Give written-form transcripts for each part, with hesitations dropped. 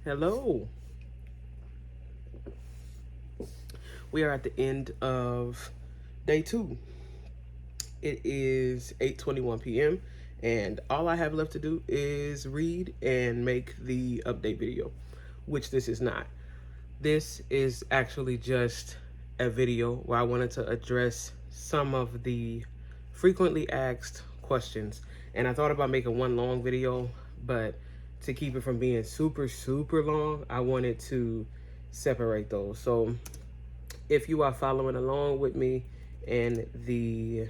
Hello. We are at the end of day 2. It is 8:21 p.m. and all I have left to do is read and make the update video, which this is not. This is actually just a video where I wanted to address some of the frequently asked questions. And I thought about making one long video, but to keep it from being super long, I wanted to separate those. So if you are following along with me in the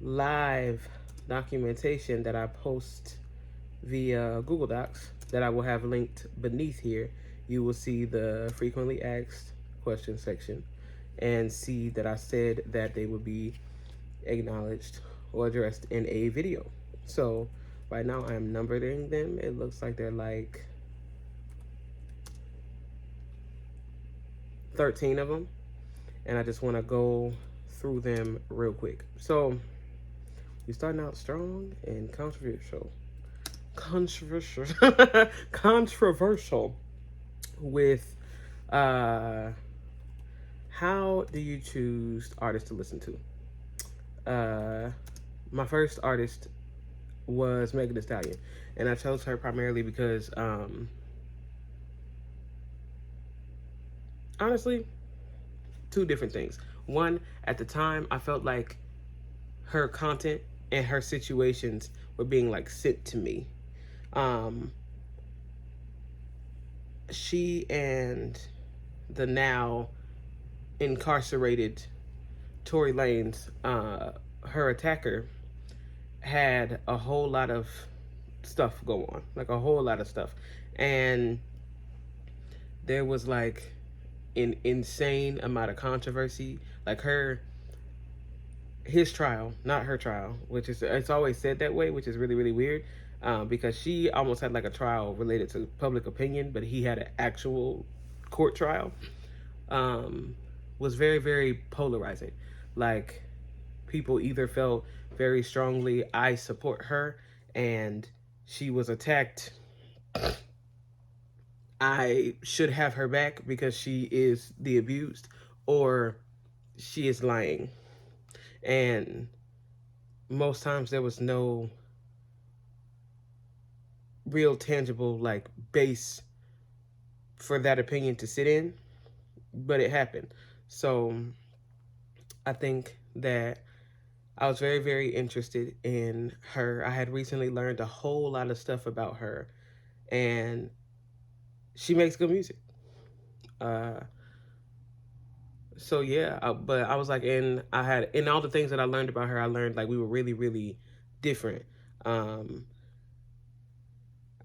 live documentation that I post via Google Docs that I will have linked beneath here, you will see the frequently asked questions section and see that I said that they would be acknowledged or addressed in a video. So right now I'm numbering them. It looks like they're like 13 of them, and I just want to go through them real quick. So you're starting out strong and controversial with how do you choose artists to listen to? My first artist was Megan Thee Stallion, and I chose her primarily because honestly, two different things. One, at the time I felt like her content and her situations were being like sent to me. She and the now incarcerated Tory Lanez, her attacker, had a whole lot of stuff go on, like a whole lot of stuff. And there was like an insane amount of controversy. Like his trial, not her trial, which is, it's always said that way, which is really weird, because she almost had like a trial related to public opinion, but he had an actual court trial. Was very polarizing. Like, people either felt very strongly, I support her, and she was attacked, I should have her back because she is the abused, or she is lying. And most times there was no real tangible like base for that opinion to sit in, but it happened. So I think that I was very interested in her. I had recently learned a whole lot of stuff about her, and she makes good music. Uh, so yeah, but I was like, I had, in all the things that I learned about her, I learned like we were really different. Um,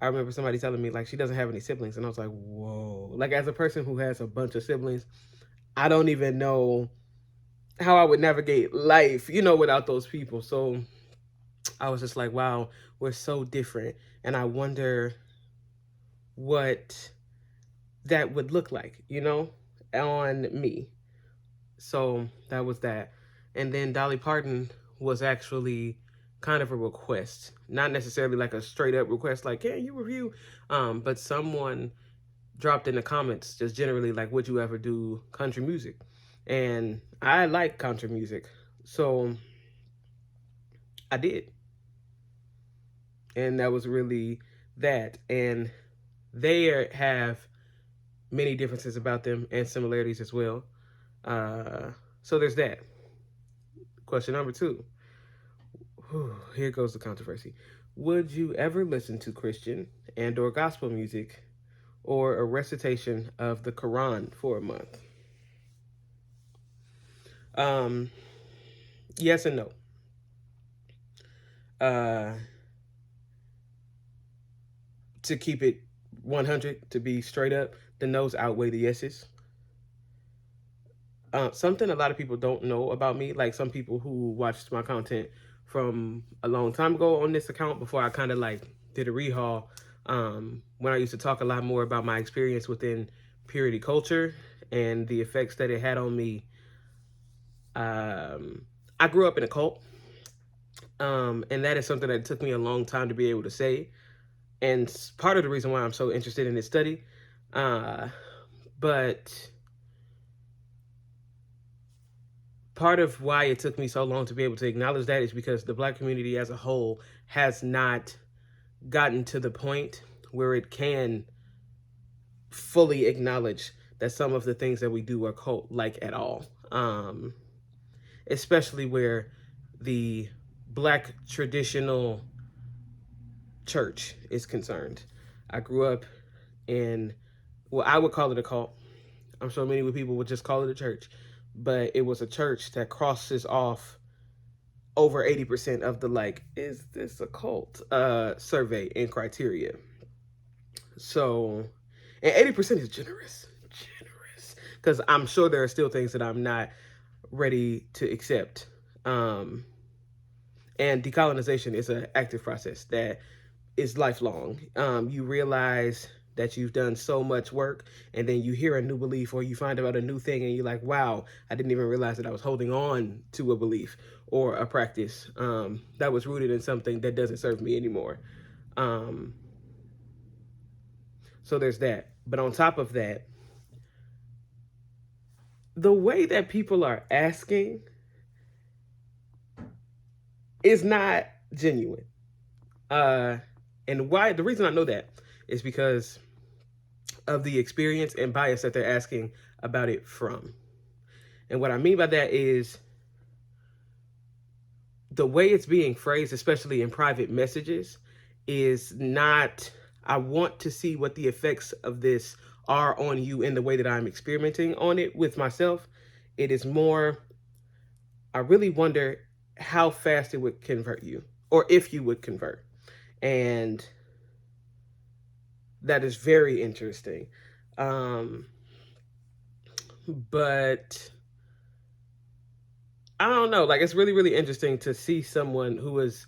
I remember somebody telling me like she doesn't have any siblings, and I was like, whoa. Like, as a person who has a bunch of siblings, I don't even know how I would navigate life, without those people. So I was just like, wow, we're so different, and I wonder what that would look like, on me. So that was that. And then Dolly Parton was actually kind of a request, not necessarily like a straight up request, like, yeah, you review, but someone dropped in the comments just generally like, would you ever do country music? And I like country music, so I did. And that was really that. And they have many differences about them and similarities as well. So there's that. Question number 2. Whew, here goes the controversy. Would you ever listen to Christian and or gospel music or a recitation of the Quran for a month? Yes and no. To keep it 100, to be straight up, the no's outweigh the yeses. Something a lot of people don't know about me, like some people who watched my content from a long time ago on this account before I kind of like did a rehaul, when I used to talk a lot more about my experience within purity culture and the effects that it had on me. I grew up in a cult, and that is something that took me a long time to be able to say. And part of the reason why I'm so interested in this study, but part of why it took me so long to be able to acknowledge that is because the Black community as a whole has not gotten to the point where it can fully acknowledge that some of the things that we do are cult-like at all. Especially where the Black traditional church is concerned. I grew up in, well, I would call it a cult. I'm sure many people would just call it a church, but it was a church that crosses off over 80% of the like, is this a cult survey and criteria. So, and 80% is generous, because I'm sure there are still things that I'm not ready to accept. And decolonization is an active process that is lifelong. You realize that you've done so much work, and then you hear a new belief or you find out a new thing and you're like, wow, I didn't even realize that I was holding on to a belief or a practice that was rooted in something that doesn't serve me anymore. So there's that. But on top of that, the way that people are asking is not genuine. And why? The reason I know that is because of the experience and bias that they're asking about it from. And what I mean by that is the way it's being phrased, especially in private messages, is not, I want to see what the effects of this are on you in the way that I'm experimenting on it with myself. It is more, I really wonder how fast it would convert you, or if you would convert. And that is very interesting. But I don't know, like it's really, really interesting to see someone who is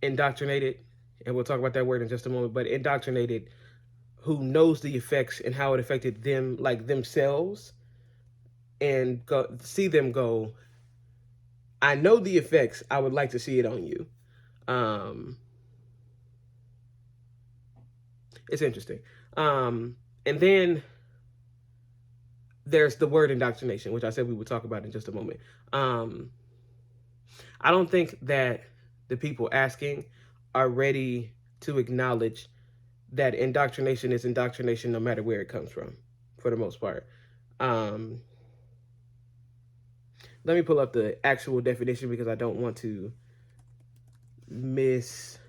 indoctrinated, and we'll talk about that word in just a moment, but indoctrinated, who knows the effects and how it affected them, like themselves, and see them go, I know the effects, I would like to see it on you. It's interesting. And then there's the word indoctrination, which I said we would talk about in just a moment. I don't think that the people asking are ready to acknowledge that indoctrination is indoctrination no matter where it comes from, for the most part. Let me pull up the actual definition because I don't want to misphrase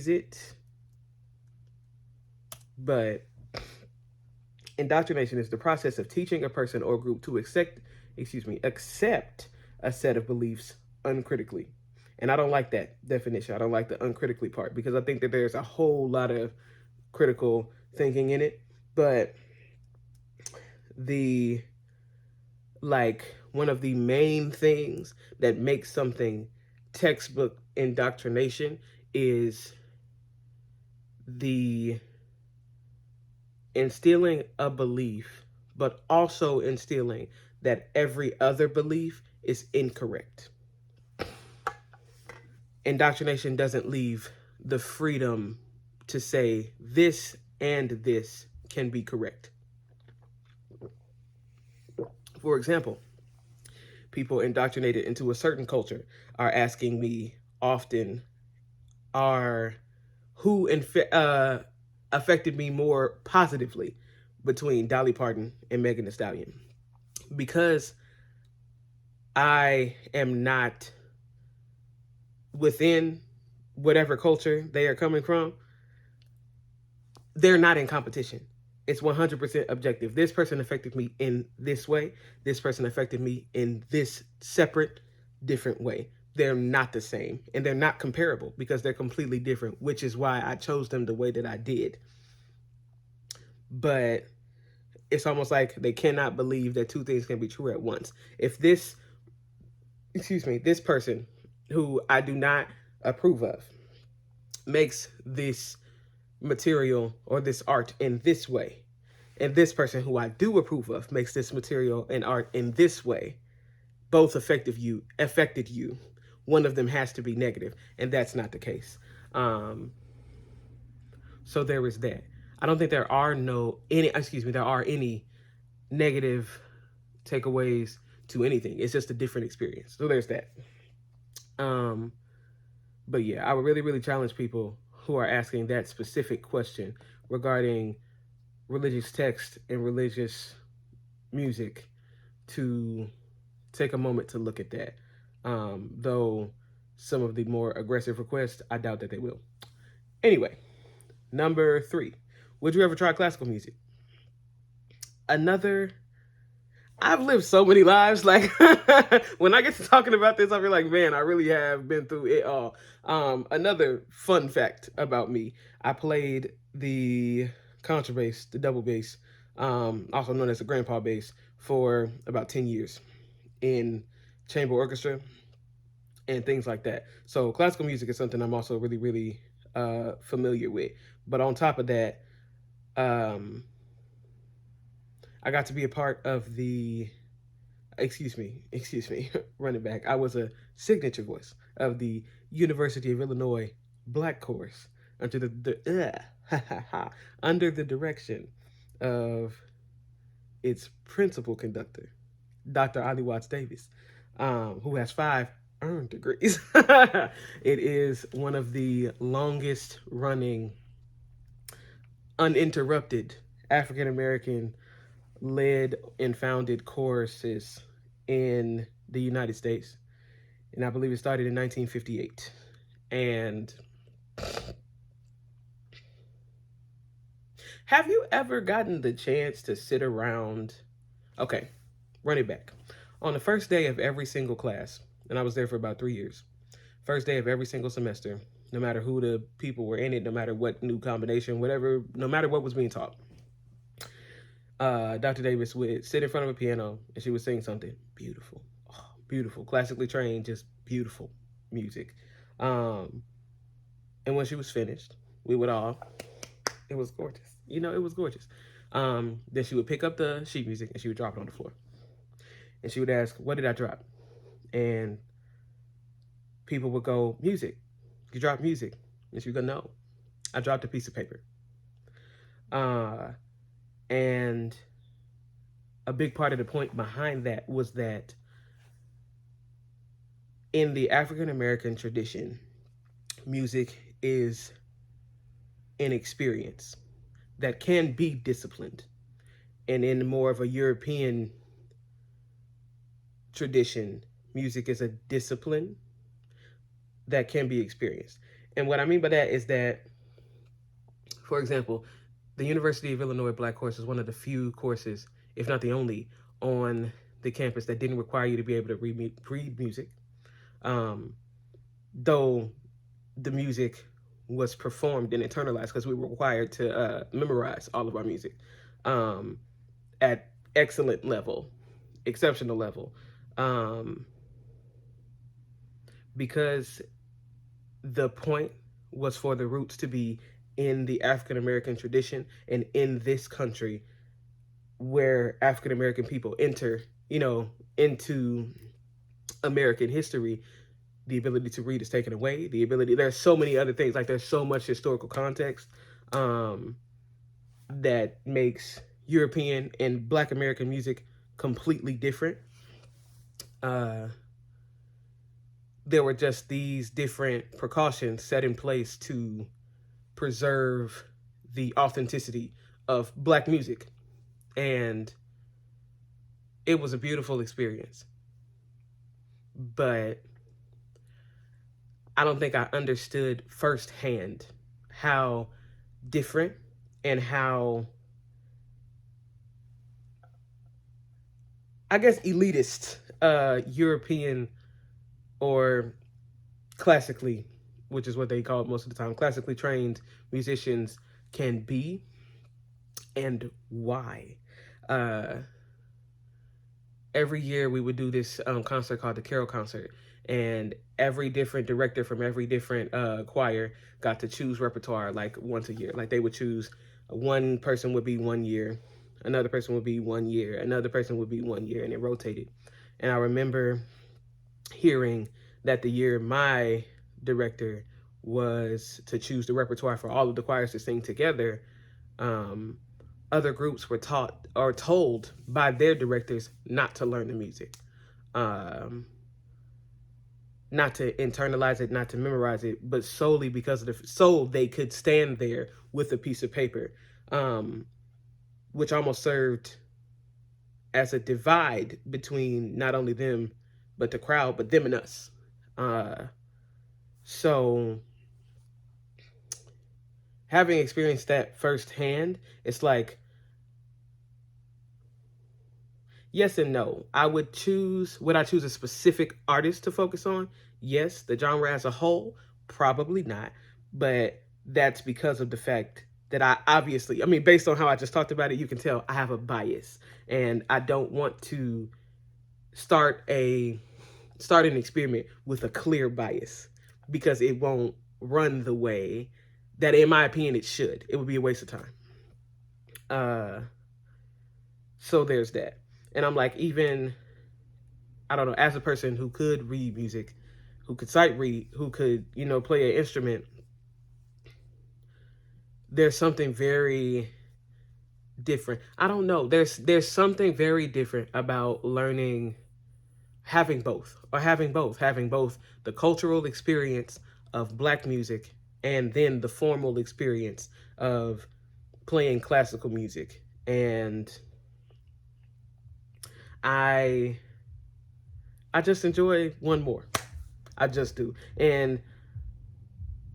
it. But indoctrination is the process of teaching a person or group to accept a set of beliefs uncritically. And I don't like that definition. I don't like the uncritically part because I think that there's a whole lot of critical thinking in it. But one of the main things that makes something textbook indoctrination is the instilling a belief, but also instilling that every other belief is incorrect. Indoctrination doesn't leave the freedom to say this and this can be correct. For example, people indoctrinated into a certain culture are asking me often, who affected me more positively between Dolly Parton and Megan Thee Stallion? Because I am not within whatever culture they are coming from, they're not in competition. It's 100% objective. This person affected me in this way. This person affected me in this separate, different way. They're not the same, and they're not comparable because they're completely different, which is why I chose them the way that I did. But it's almost like they cannot believe that two things can be true at once. If this person who I do not approve of makes this material or this art in this way, and this person who I do approve of makes this material and art in this way, both affected you. One of them has to be negative, and that's not the case. So there is that. I don't think there are any negative takeaways to anything. It's just a different experience. So there's that. Um, but yeah, I would really, really challenge people who are asking that specific question regarding religious text and religious music to take a moment to look at that. Though some of the more aggressive requests, I doubt that they will. Anyway, number 3. Would you ever try classical music? Another I've lived so many lives. Like when I get to talking about this, I feel like, man, I really have been through it all. Another fun fact about me: I played the contrabass, the double bass, also known as the grandpa bass, for about 10 years in chamber orchestra and things like that. So classical music is something I'm also really, really familiar with. But on top of that, I got to be a part of the, excuse me, running back. I was a signature voice of the University of Illinois Black Chorus under under the direction of its principal conductor, Dr. Ali Watts Davis, who has 5 earned degrees. It is one of the longest running, uninterrupted African American led and founded choruses in the United States. And I believe it started in 1958. And have you ever gotten the chance to sit around? Okay, run it back. On the first day of every single class, and I was there for about 3 years, first day of every single semester, no matter who the people were in it, no matter what new combination, whatever, no matter what was being taught, Dr. Davis would sit in front of a piano and she would sing something beautiful, beautiful, classically trained, just beautiful music. And when she was finished, we would all, it was gorgeous. It was gorgeous. Then she would pick up the sheet music and she would drop it on the floor. And she would ask, what did I drop? And people would go, music. You dropped music. And she would go, no, I dropped a piece of paper. And a big part of the point behind that was that in the African American tradition, music is an experience that can be disciplined. And in more of a European tradition, music is a discipline that can be experienced. And what I mean by that is that, for example, the University of Illinois Black Course is one of the few courses, if not the only, on the campus that didn't require you to be able to read music. Though the music was performed and internalized because we were required to memorize all of our music at excellent level, exceptional level. Because the point was for the roots to be in the African American tradition and in this country where African American people enter, into American history, the ability to read is taken away. There's so many other things, like there's so much historical context that makes European and Black American music completely different. There were just these different precautions set in place to preserve the authenticity of Black music. And it was a beautiful experience. But I don't think I understood firsthand how different and how, I guess, elitist European or classically, which is what they call it most of the time, classically trained musicians can be, and why. Every year we would do this concert called the Carol Concert, and every different director from every different choir got to choose repertoire like once a year. Like they would choose, one person would be 1 year, another person would be 1 year, another person would be 1 year, and it rotated. And I remember hearing that the year my director was to choose the repertoire for all of the choirs to sing together, um, other groups were taught or told by their directors not to learn the music, um, not to internalize it, not to memorize it, but solely because of so they could stand there with a piece of paper, um, which almost served as a divide between not only them but the crowd, but them and us. So having experienced that firsthand, it's like yes and no. Would I choose a specific artist to focus on? Yes. The genre as a whole, probably not. But that's because of the fact that I mean, based on how I just talked about it, you can tell I have a bias, and I don't want to start a start an experiment with a clear bias, because it won't run the way that, in my opinion, it should. It would be a waste of time. Uh, so there's that. And I'm like, even, I don't know, as a person who could read music, who could sight read, who could, play an instrument, there's something very different. I don't know. There's something very different about learning, having both the cultural experience of black music and then the formal experience of playing classical music. And I I just enjoy one more. I just do. And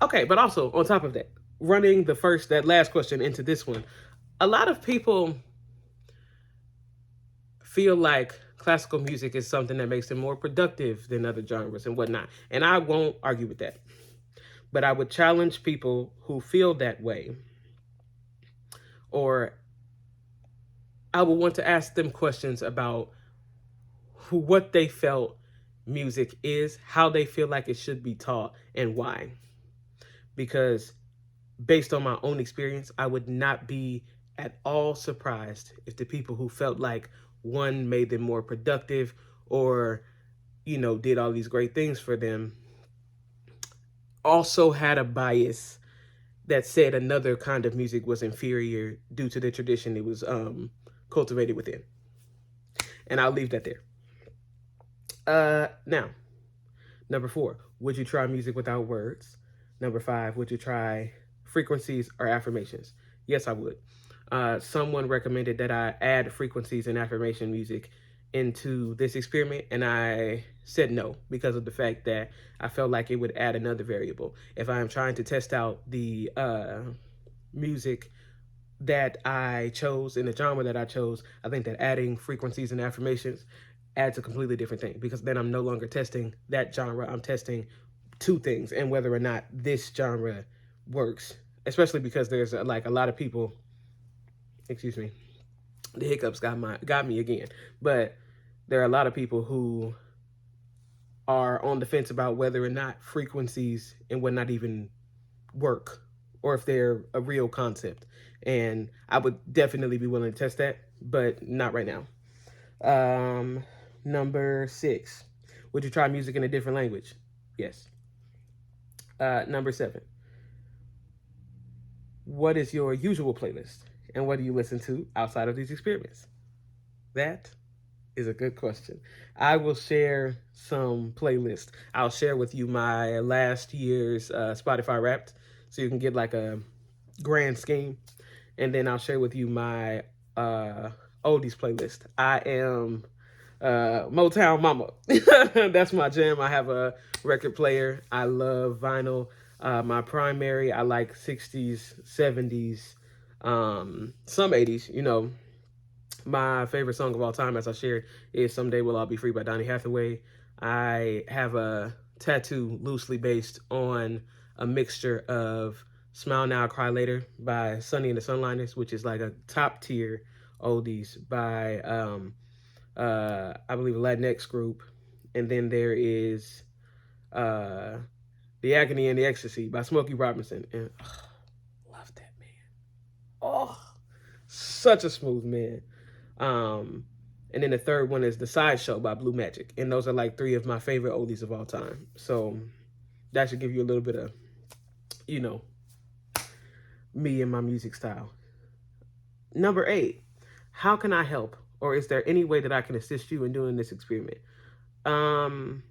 okay, but also on top of that, running that last question into this one, a lot of people feel like classical music is something that makes them more productive than other genres and whatnot. And I won't argue with that. But I would challenge people who feel that way, or I would want to ask them questions about what they felt music is, how they feel like it should be taught, and why. Because based on my own experience, I would not be at all surprised if the people who felt like one made them more productive, or, did all these great things for them, also had a bias that said another kind of music was inferior due to the tradition it was cultivated within. And I'll leave that there. Now, number 4, would you try music without words? Number 5, would you try frequencies or affirmations? Yes, I would. Someone recommended that I add frequencies and affirmation music into this experiment, and I said no because of the fact that I felt like it would add another variable. If I am trying to test out the music that I chose in the genre that I chose, I think that adding frequencies and affirmations adds a completely different thing, because then I'm no longer testing that genre. I'm testing two things and whether or not this genre works, especially because there's like a lot of people, excuse me, the hiccups got me again, but there are a lot of people who are on the fence about whether or not frequencies and whatnot even work, or if they're a real concept. And I would definitely be willing to test that, but not right now. Number 6, would you try music in a different language? Yes. Number 7, what is your usual playlist, and what do you listen to outside of these experiments? That is a good question. I will share some playlists. I'll share with you my last year's Spotify Wrapped, so you can get like a grand scheme. And then I'll share with you my oldies playlist. I am Motown Mama. That's my jam. I have a record player. I love vinyl. My primary, I like 60s, 70s, some 80s. My favorite song of all time, as I shared, is Someday We'll All Be Free by Donny Hathaway. I have a tattoo loosely based on a mixture of Smile Now, Cry Later by Sonny and the Sunliners, which is like a top tier oldies by, I believe, a Latinx group. And then there is The Agony and the Ecstasy by Smokey Robinson. And love that man. Oh, such a smooth man. And then the third one is The Sideshow by Blue Magic. And those are like 3 of my favorite oldies of all time. So that should give you a little bit of you know, me and my music style. Number 8, how can I help? Or is there any way that I can assist you in doing this experiment? Um,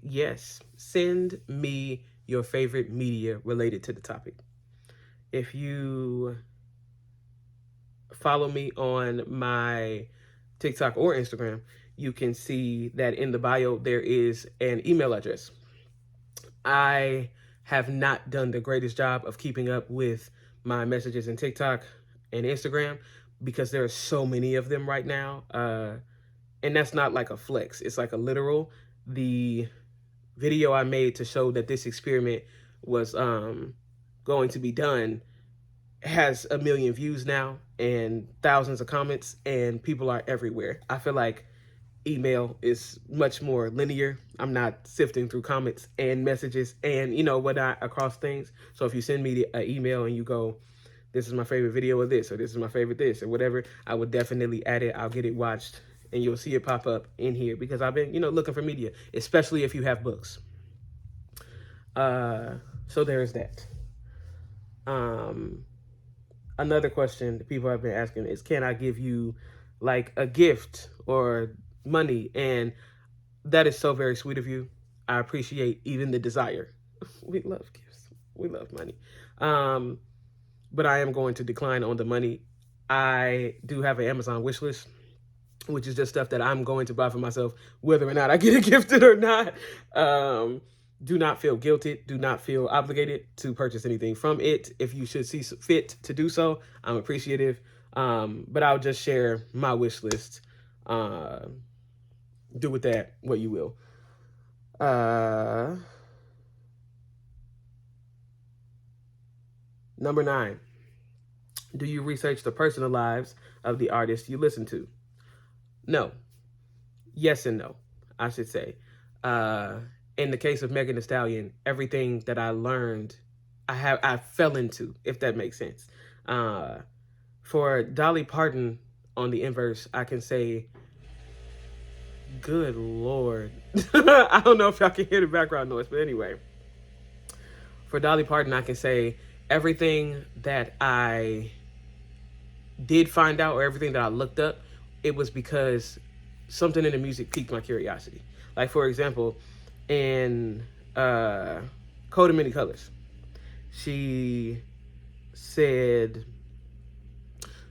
yes, send me your favorite media related to the topic. If you follow me on my TikTok or Instagram, you can see that in the bio there is an email address. I have not done the greatest job of keeping up with my messages in TikTok and Instagram because there are so many of them right now. And that's not like a flex, it's like a literal. The video I made to show that this experiment was going to be done has 1 million views now and thousands of comments, and people are everywhere. I feel like email is much more linear. I'm not sifting through comments and messages and whatnot across things. So if you send me an email and you go, this is my favorite video of this, or this is my favorite this, or whatever, I would definitely add it. I'll get it watched and you'll see it pop up in here because I've been looking for media, especially if you have books. So there's that. Another question that people have been asking is, can I give you like a gift or money? And that is so very sweet of you. I appreciate even the desire. We love gifts. We love money. But I am going to decline on the money. I do have an Amazon wish list, which is just stuff that I'm going to buy for myself, whether or not I get it gifted or not. Do not feel guilty. Do not feel obligated to purchase anything from it. If you should see fit to do so, I'm appreciative. But I'll just share my wish list. Do with that what you will. Number 9. Do you research the personal lives of the artists you listen to? No. Yes and no, I should say. In the case of Megan Thee Stallion, everything that I learned, I fell into, if that makes sense. For Dolly Parton, on the inverse, I can say, good Lord. I don't know if y'all can hear the background noise, but anyway. For Dolly Parton, I can say everything that I did find out or everything that I looked up, it was because something in the music piqued my curiosity. Like, for example, in Code of Many Colors, she said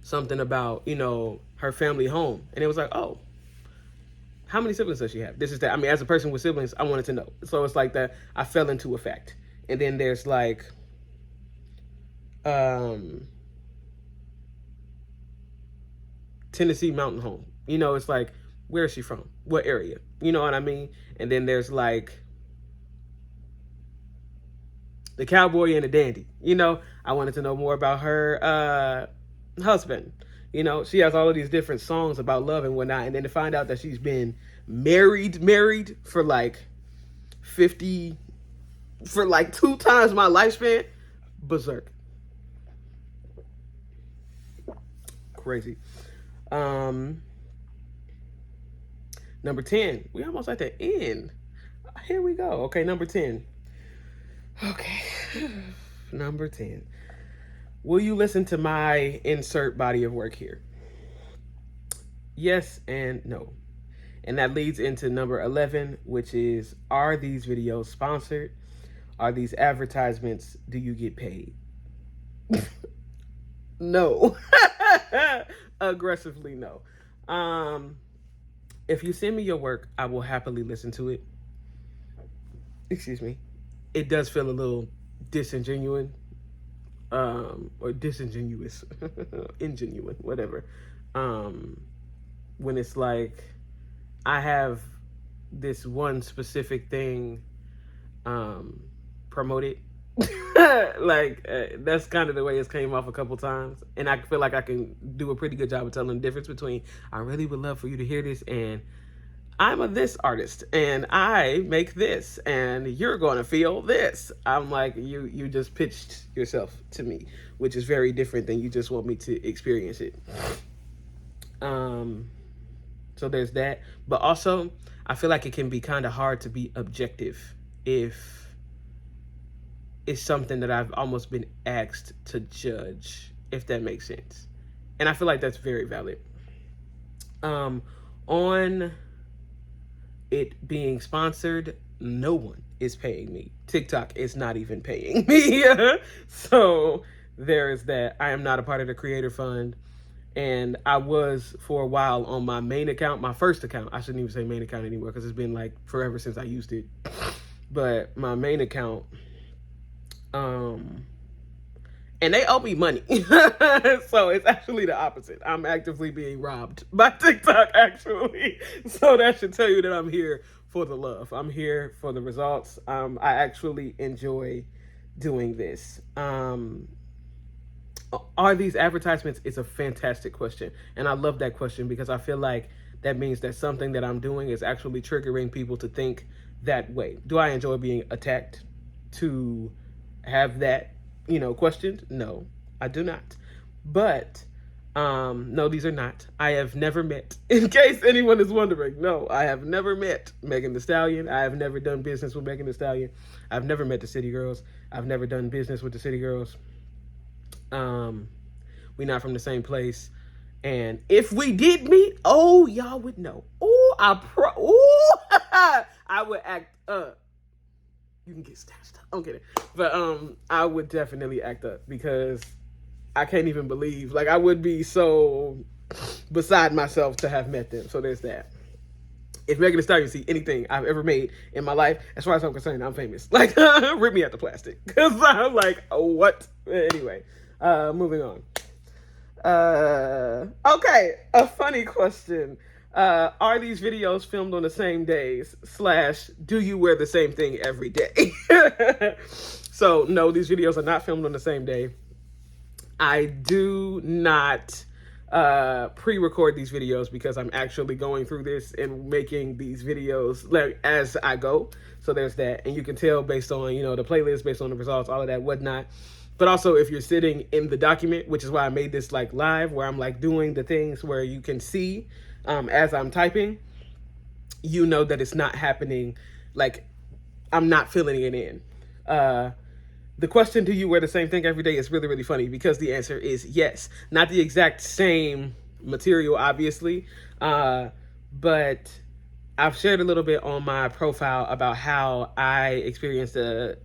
something about, her family home. And it was like, oh, how many siblings does she have? This is that. I mean, as a person with siblings, I wanted to know. So it's like that I fell into a fact. And then there's like, Tennessee mountain home. It's like, where is she from? What area? You know what I mean? And then there's like the cowboy and the dandy. I wanted to know more about her husband. She has all of these different songs about love and whatnot. And then to find out that she's been married for like 2 times my lifespan, berserk. Crazy. Number 10. We almost at the end. Here we go. Okay, number 10. Okay. Number 10. Will you listen to my insert body of work here? Yes and no. And that leads into number 11, which is, are these videos sponsored? Are these advertisements? Do you get paid? No. Aggressively no. If you send me your work, I will happily listen to it. Excuse me. It does feel a little disingenuous, or disingenuous, ingenuine, whatever. When it's like, I have this one specific thing promoted. That's kind of the way it's came off a couple times. And I feel like I can do a pretty good job of telling the difference between, I really would love for you to hear this, and I'm a this artist and I make this and you're going to feel this. I'm like, you just pitched yourself to me, which is very different than you just want me to experience it. So there's that. But also, I feel like it can be kind of hard to be objective if it's something that I've almost been asked to judge, if that makes sense. And I feel like that's very valid. On it being sponsored, no one is paying me. TikTok is not even paying me. So there is that. I am not a part of the Creator Fund. And I was for a while on my main account, my first account. I shouldn't even say main account anymore because it's been like forever since I used it. But my main account, and they owe me money. So it's actually the opposite. I'm actively being robbed by TikTok, actually. So that should tell you that I'm here for the love. I'm here for the results. I actually enjoy doing this. Are these advertisements? It's a fantastic question. And I love that question because I feel like that means that something that I'm doing is actually triggering people to think that way. Do I enjoy being attacked to have that, questioned? No, I do not. But no, these are not. I have never met, in case anyone is wondering, no, I have never met Megan Thee Stallion. I have never done business with Megan Thee Stallion. I've never met the City Girls. I've never done business with the City Girls. We're not from the same place. And if we did meet, y'all would know. I would act up. You can get snatched up. I'm kidding. But I would definitely act up because I can't even believe, like, I would be so beside myself to have met them. So there's that. If Megan Thee Stallion see anything I've ever made in my life, as far as I'm concerned, I'm famous. Like, rip me out the plastic. Because I'm like, what? Anyway, moving on. Okay, a funny question. Are these videos filmed on the same days? / do you wear the same thing every day? So, no, these videos are not filmed on the same day. I do not pre-record these videos because I'm actually going through this and making these videos like as I go. So there's that. And you can tell based on, the playlist, based on the results, all of that, whatnot. But also if you're sitting in the document, which is why I made this like live, where I'm like doing the things where you can see as I'm typing, that it's not happening. Like I'm not filling it in. The question, do you wear the same thing every day, is really, really funny because the answer is yes. Not the exact same material, obviously, but I've shared a little bit on my profile about how I experienced a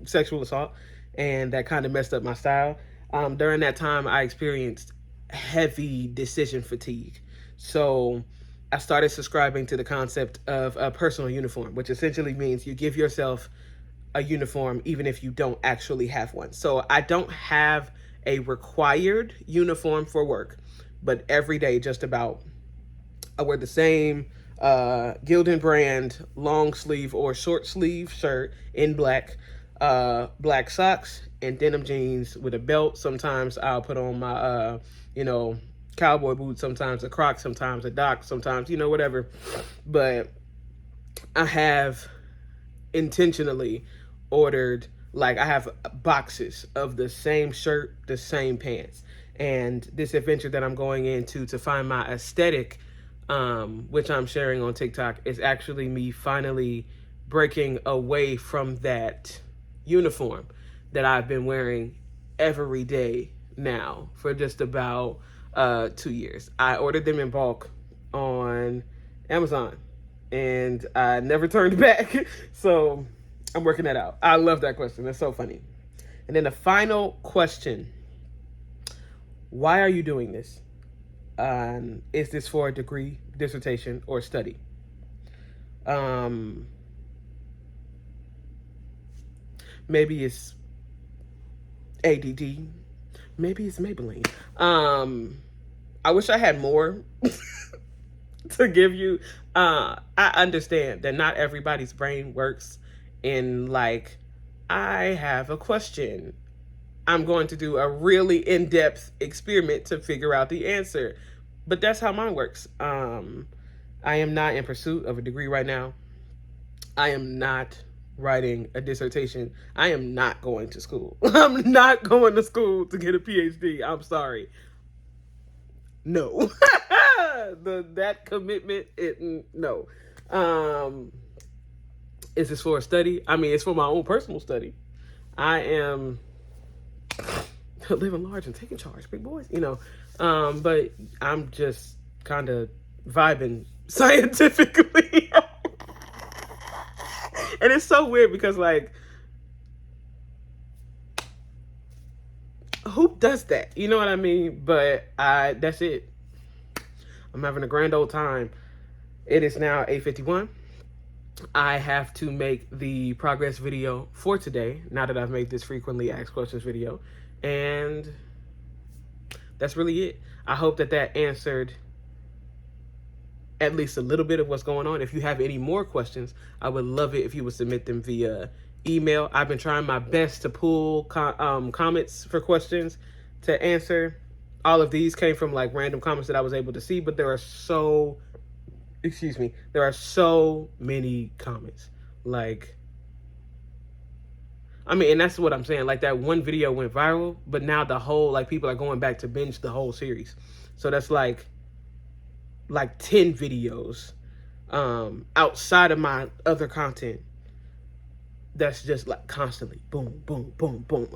sexual assault and that kind of messed up my style. During that time, I experienced heavy decision fatigue. So I started subscribing to the concept of a personal uniform, which essentially means you give yourself a uniform even if you don't actually have one. So I don't have a required uniform for work, but every day just about I wear the same Gildan brand long sleeve or short sleeve shirt in black, black socks and denim jeans with a belt. Sometimes I'll put on my cowboy boots, sometimes a Croc, sometimes a Doc, sometimes whatever. But I have intentionally ordered, like, I have boxes of the same shirt, the same pants. And this adventure that I'm going into to find my aesthetic, which I'm sharing on TikTok, is actually me finally breaking away from that uniform that I've been wearing every day now for just about 2 years. I ordered them in bulk on Amazon and I never turned back. So I'm working that out. I love that question. That's so funny. And then the final question: why are you doing this? Is this for a degree, dissertation, or study? Maybe it's ADD. Maybe it's Maybelline. I wish I had more to give you. I understand that not everybody's brain works in like, I have a question, I'm going to do a really in-depth experiment to figure out the answer. But that's how mine works. I am not in pursuit of a degree right now. I am not writing a dissertation. I am not going to school. I'm not going to school to get a PhD. I'm sorry. No. That commitment, no. Is this for a study? I mean, it's for my own personal study. I am living large and taking charge, big boys, but I'm just kind of vibing scientifically. And it's so weird because, like, who does that? You know what I mean? But that's it. I'm having a grand old time. It is now 8:51. I have to make the progress video for today, now that I've made this frequently asked questions video. And that's really it. I hope that answered at least a little bit of what's going on. If you have any more questions, I would love it if you would submit them via email. I've been trying my best to pull comments for questions to answer. All of these came from like random comments that I was able to see, but there are so many comments. Like, I mean, and that's what I'm saying. Like, that one video went viral, but now the whole, like, people are going back to binge the whole series. So that's like 10 videos outside of my other content that's just like constantly boom, boom, boom, boom,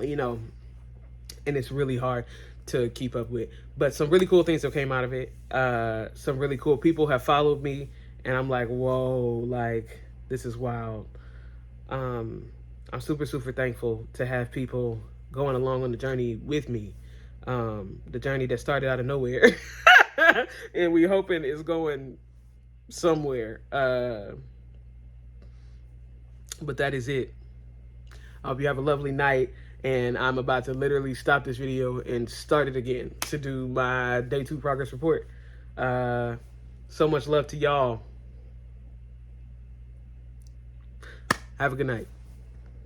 and it's really hard to keep up with. But some really cool things have came out of it. Some really cool people have followed me, and I'm like, whoa, like, this is wild. I'm super, super thankful to have people going along on the journey with me. The journey that started out of nowhere. And we hoping it's going somewhere. But that is it. I hope you have a lovely night. And I'm about to literally stop this video and start it again to do my day 2 progress report. So much love to y'all. Have a good night.